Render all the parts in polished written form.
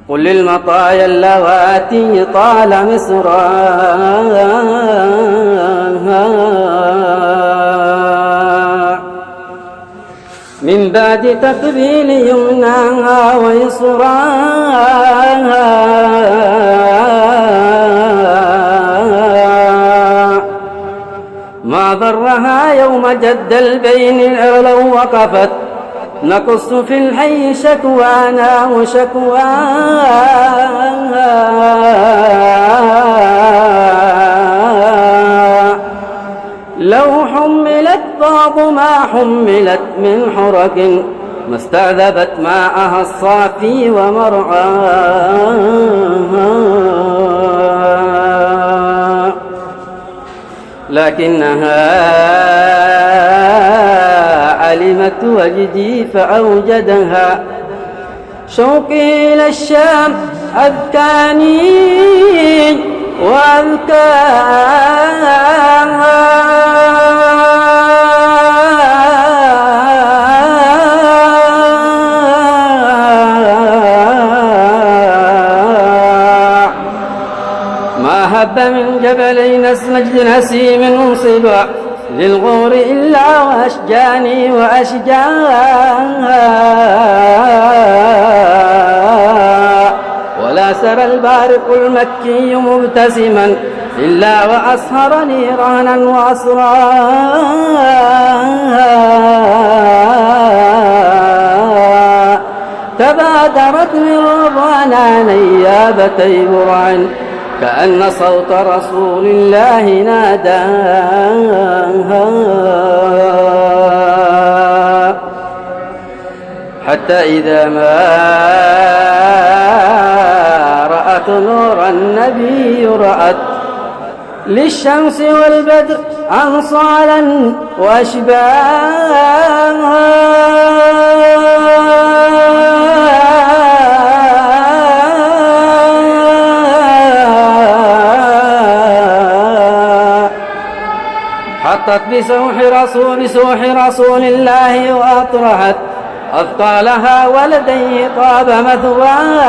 قل للمطايا اللواتي طال مصراها من بعد تقبيل يمناها ويسراها ما ضرها يوم جد البين لو وقفت نقص في الحي شكوانا وشكواها لو حملت بعض ما حملت من حرك ما استعذبت ماءها الصافي ومرعاها لكنها علمت وجدي فأوجدها شوقي إلى الشام أذكاني وأذكاها ما هب من جبلين اسمجد نسيم صبا للغور إلا وأشجاني وأشجاها ولا سرى البارق المكي مبتسما إلا وأسهر نيرانا وأسراها تبادرت من رضوانا نيابتي برع كأن صوت رسول الله ناداها حتى إذا ما رأت نور النبي رأت للشمس والبدر أنصالا وأشباها حطت بسوح رسول الله وأطرحت أثقالها ولديه طاب مثواها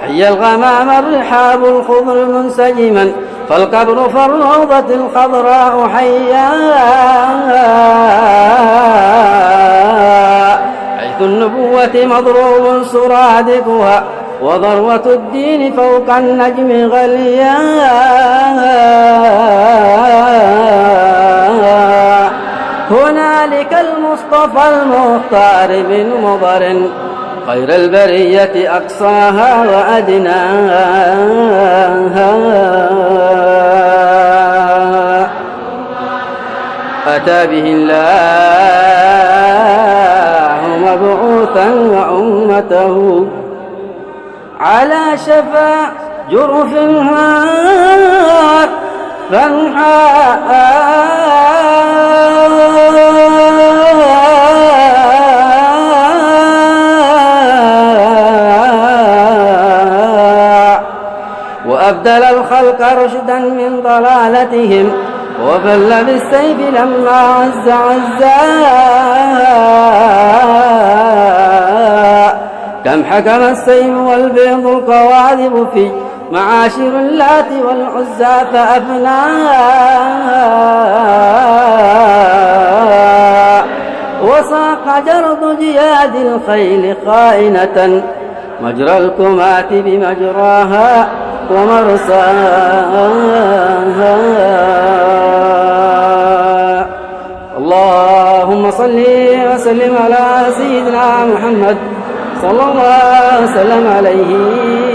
حي الغمام الرحاب الخضر منسجما فالقبر فالروضة الخضراء حياها حيث النبوة مضروب سرادقها وذروة الدين فوق النجم غلياها هنالك المصطفى المختار من مضر خير البرية أقصاها وأدناها أتى به الله مبعوثا وأمته على شفا جرف النار وأبدل الخلق رشدا من ضلالتهم وفل بالسيف لما عز كم حكم السيف والبيض القواذب في معاشر اللات والعزى فأفناها وساق جرد جياد الخيل خائنة مجرى الكمات بمجراها ومرساها اللهم صل وسلم على سيدنا محمد صلى الله وسلم عليه